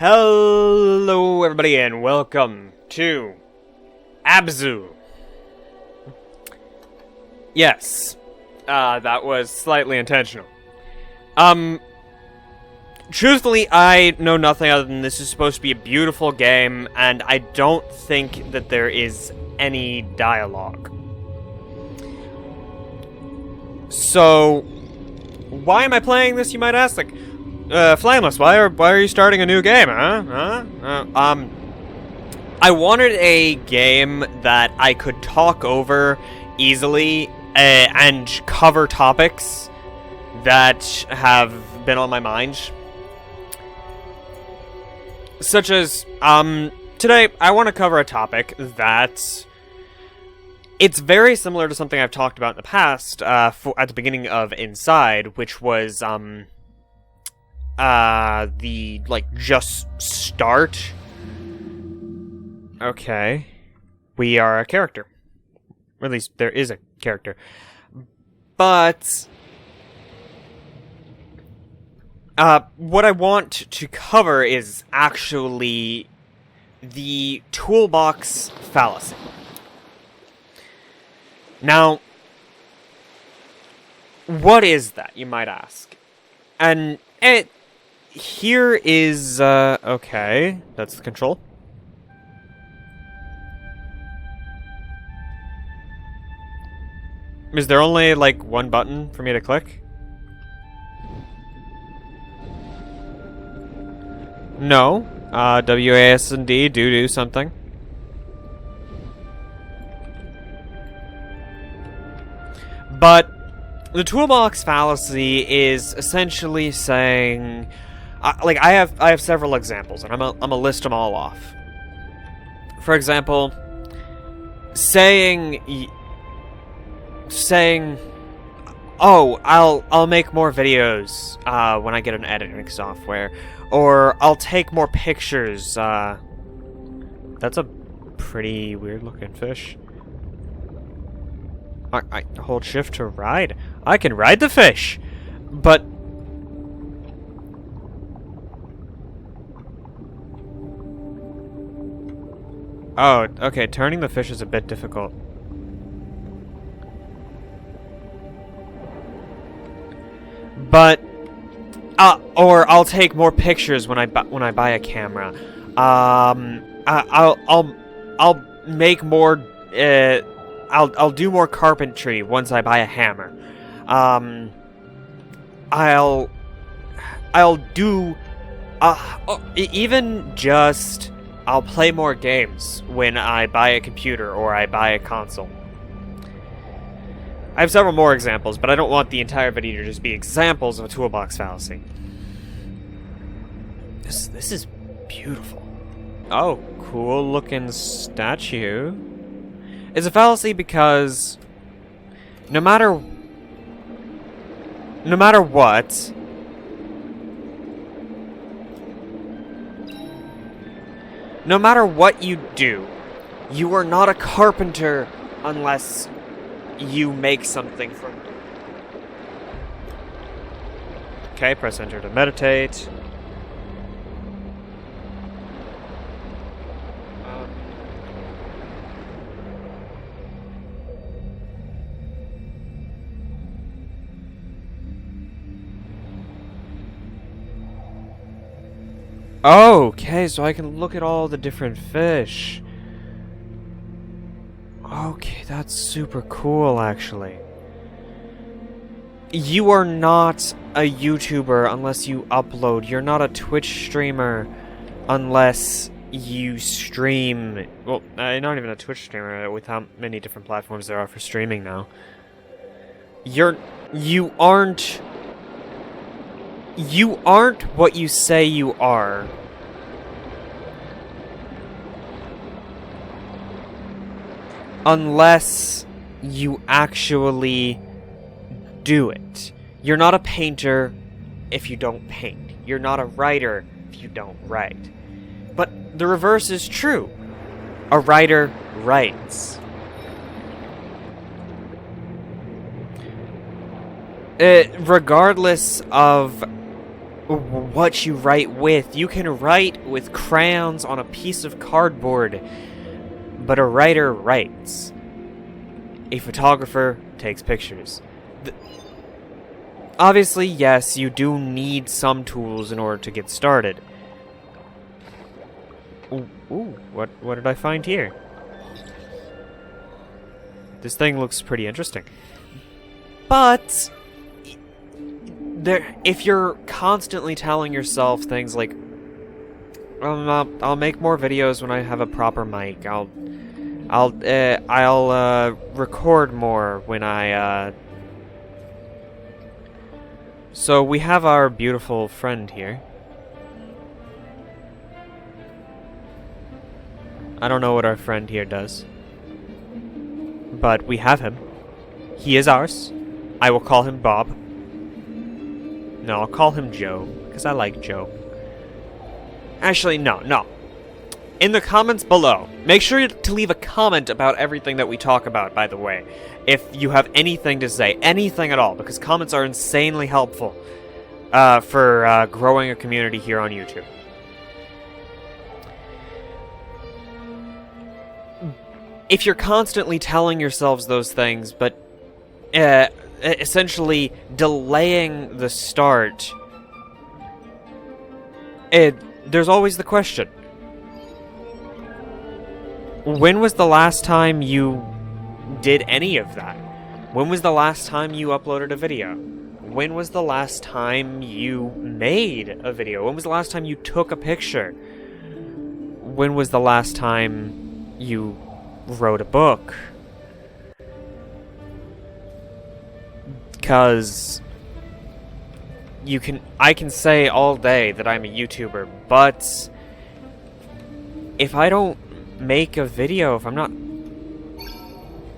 Hello everybody and welcome to ABZû. Yes, that was slightly intentional. Truthfully, I know nothing other than this is supposed to be a beautiful game, and I don't think that there is any dialogue. So, why am I playing this, you might ask? Like, Flameless, why are you starting a new game, huh? I wanted a game that I could talk over easily, and cover topics that have been on my mind. Such as, today I want to cover a topic that it's very similar to something I've talked about in the past, at the beginning of Inside, which was, just start. Okay. We are a character. Or at least there is a character. But what I want to cover is actually the Toolbox Fallacy. Now, what is that, you might ask? And here is, okay, that's the control. Is there only, like, one button for me to click? No. WASD do something. But the Toolbox Fallacy is essentially saying, I have several examples, and I'm gonna list them all off. For example, saying, oh, I'll make more videos when I get an editing software, or I'll take more pictures. That's a pretty weird looking fish. I hold shift to ride. I can ride the fish, but oh, okay. Turning the fish is a bit difficult. But or I'll take more pictures when I buy a camera. I'll make more. I'll do more carpentry once I buy a hammer. I'll do even just I'll play more games when I buy a computer or I buy a console. I have several more examples, but I don't want the entire video to just be examples of a Toolbox Fallacy. This is beautiful. Oh, cool looking statue. It's a fallacy because no matter what, no matter what you do, you are not a carpenter unless you make something from it. Okay, press enter to meditate. Okay, so I can look at all the different fish. Okay, that's super cool, actually. You are not a YouTuber unless you upload. You're not a Twitch streamer unless you stream. Well, not even a Twitch streamer with how many different platforms there are for streaming now. You aren't what you say you are. Unless you actually do it. You're not a painter if you don't paint. You're not a writer if you don't write. But the reverse is true. A writer writes. Regardless of what you write with. You can write with crayons on a piece of cardboard, but a writer writes. A photographer takes pictures. Obviously, yes, you do need some tools in order to get started. Ooh, what did I find here? This thing looks pretty interesting. But if you're constantly telling yourself things like, I'll make more videos when I have a proper mic. I'll record more when I. So we have our beautiful friend here. I don't know what our friend here does, but we have him. He is ours. I will call him Bob. No, I'll call him Joe, because I like Joe. Actually, no. In the comments below, make sure to leave a comment about everything that we talk about, by the way. If you have anything to say, anything at all, because comments are insanely helpful for growing a community here on YouTube. If you're constantly telling yourselves those things, but essentially delaying the start, there's always the question. When was the last time you did any of that? When was the last time you uploaded a video? When was the last time you made a video? When was the last time you took a picture? When was the last time you wrote a book? Because I can say all day that I'm a YouTuber, but if I don't make a video,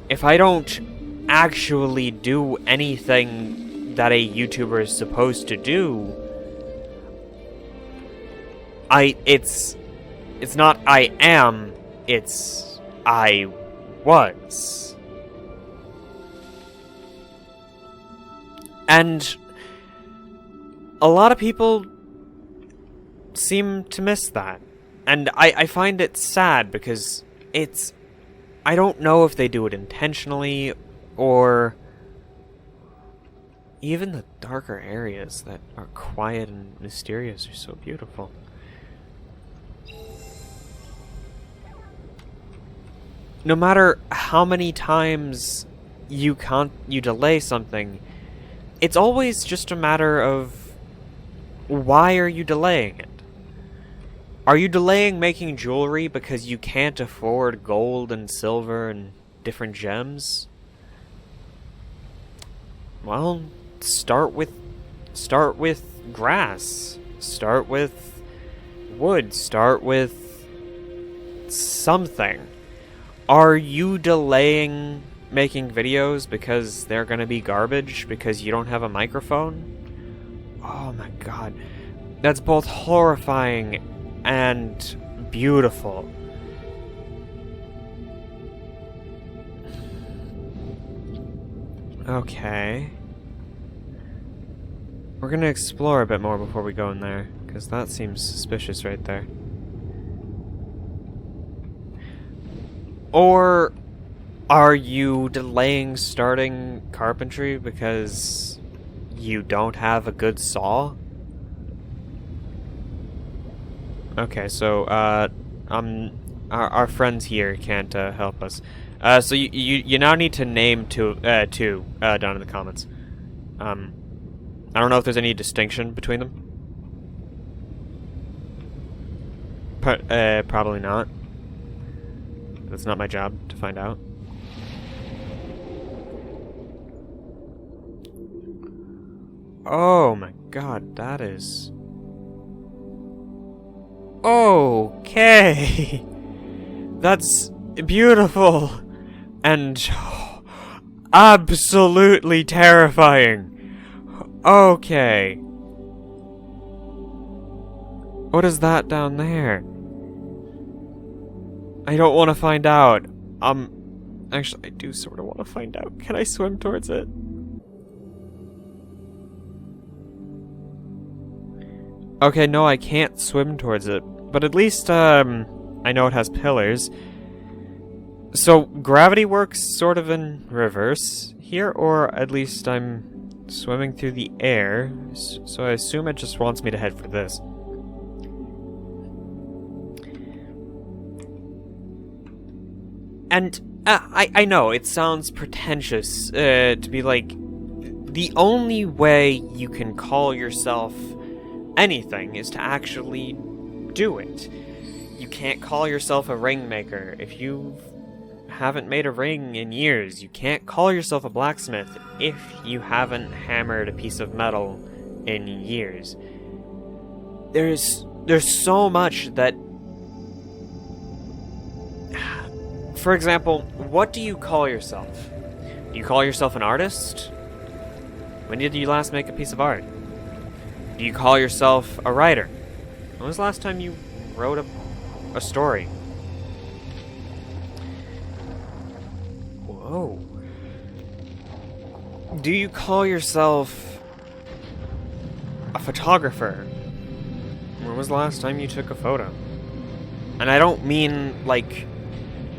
if I don't actually do anything that a YouTuber is supposed to do, it's not I am, it's I was. And a lot of people seem to miss that. And I find it sad because I don't know if they do it intentionally or even the darker areas that are quiet and mysterious are so beautiful. No matter how many times you delay something, it's always just a matter of why are you delaying it? Are you delaying making jewelry because you can't afford gold and silver and different gems? Well, start with grass. Start with wood. Start with something. Are you delaying making videos because they're gonna be garbage because you don't have a microphone? Oh my god. That's both horrifying and beautiful. Okay. We're gonna explore a bit more before we go in there, because that seems suspicious right there. Or are you delaying starting carpentry because you don't have a good saw? Okay, so our friends here can't help us. So you now need to name two down in the comments. I don't know if there's any distinction between them. Probably not. That's not my job to find out. Oh my god, that is... Okay! That's beautiful! And absolutely terrifying! Okay. What is that down there? I don't want to find out. Actually, I do sort of want to find out. Can I swim towards it? Okay, no, I can't swim towards it. But at least, I know it has pillars. So, gravity works sort of in reverse here, or at least I'm swimming through the air. So I assume it just wants me to head for this. And I know, it sounds pretentious to be like, the only way you can call yourself anything is to actually do it. You can't call yourself a ring maker if you haven't made a ring in years. You can't call yourself a blacksmith if you haven't hammered a piece of metal in years. There's so much that... For example, what do you call yourself? Do you call yourself an artist? When did you last make a piece of art? Do you call yourself a writer? When was the last time you wrote a story? Whoa. Do you call yourself a photographer? When was the last time you took a photo? And I don't mean like,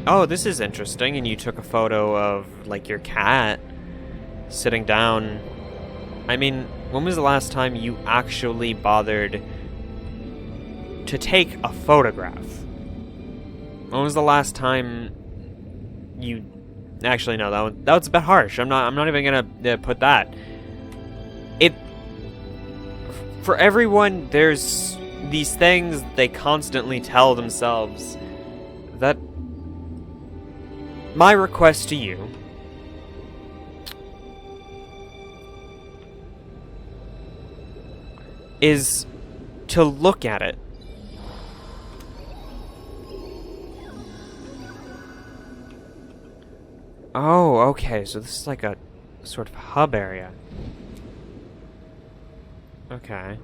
oh, this is interesting, and you took a photo of like your cat sitting down. I mean, when was the last time you actually bothered to take a photograph? When was the last time you... Actually, no, that was a bit harsh. I'm not even gonna put that. For everyone, there's these things they constantly tell themselves that... My request to you is to look at it. Oh, okay, so this is like a sort of hub area. Okay.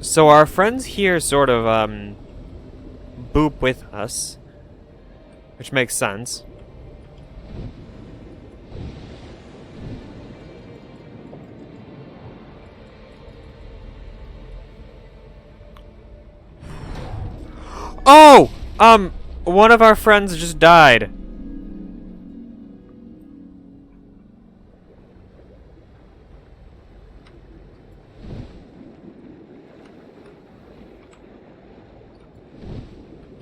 So our friends here sort of, boop with us, which makes sense. Oh! One of our friends just died.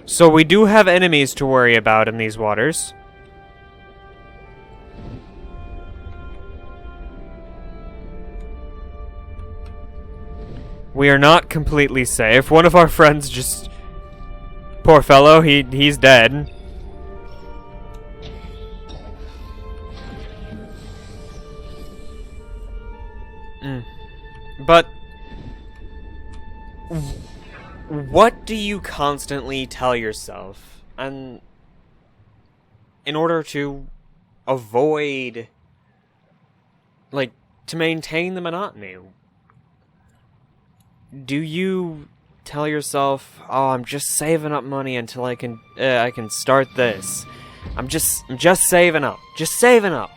So we do have enemies to worry about in these waters. We are not completely safe. One of our friends just... Poor fellow, he's dead. But... what do you constantly tell yourself? And... in order to avoid... like, to maintain the monotony? Do you tell yourself, oh, I'm just saving up money until I can start this. I'm just saving up. Just saving up.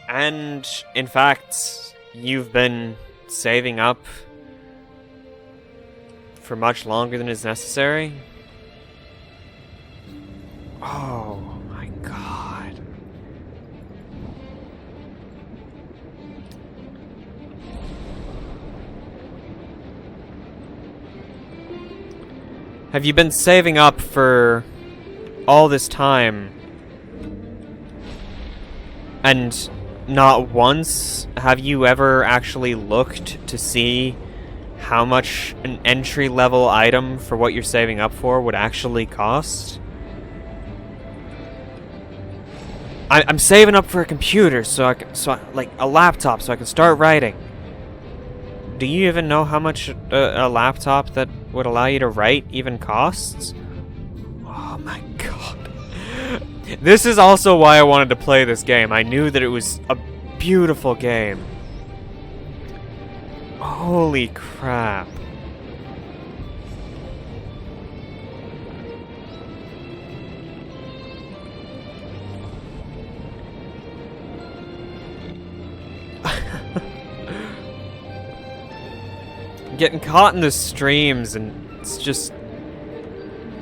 And, in fact, you've been saving up for much longer than is necessary? Oh my god. Have you been saving up for all this time and not once have you ever actually looked to see how much an entry-level item for what you're saving up for would actually cost? I'm saving up for a computer like a laptop so I can start writing. Do you even know how much a laptop that would allow you to write even costs? Oh my god. This is also why I wanted to play this game. I knew that it was a beautiful game. Holy crap. getting caught in the streams, and it's just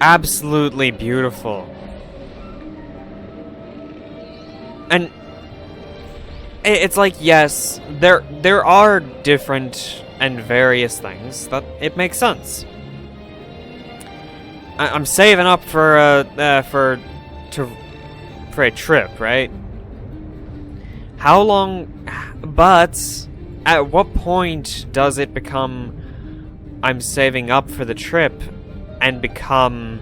absolutely beautiful. And it's like, yes, there are different and various things that it makes sense. I'm saving up for a trip, right? How long? But at what point does it become I'm saving up for the trip and become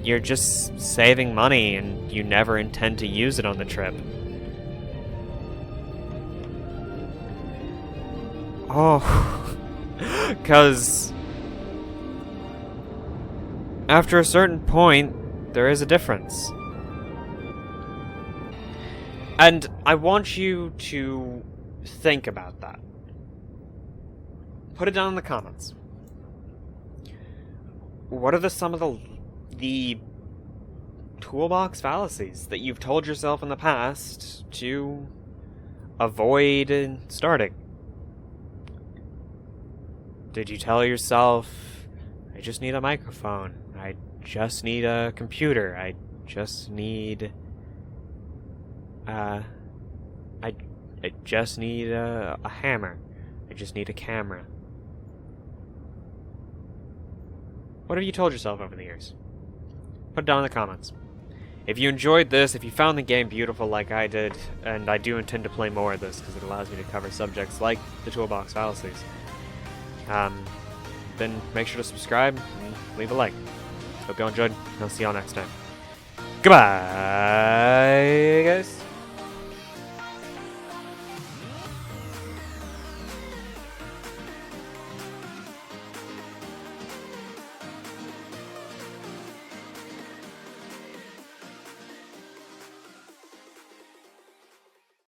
you're just saving money and you never intend to use it on the trip? Oh, because after a certain point, there is a difference. And I want you to think about that. Put it down in the comments. What are some of the toolbox fallacies that you've told yourself in the past to avoid starting? Did you tell yourself, I just need a microphone, I just need a computer, I just need I just need a hammer, I just need a camera? What have you told yourself over the years? Put it down in the comments. If you enjoyed this, if you found the game beautiful like I did, and I do intend to play more of this because it allows me to cover subjects like the toolbox fallacies, then make sure to subscribe and leave a like. Hope you all enjoyed, and I'll see y'all next time. Goodbye, guys.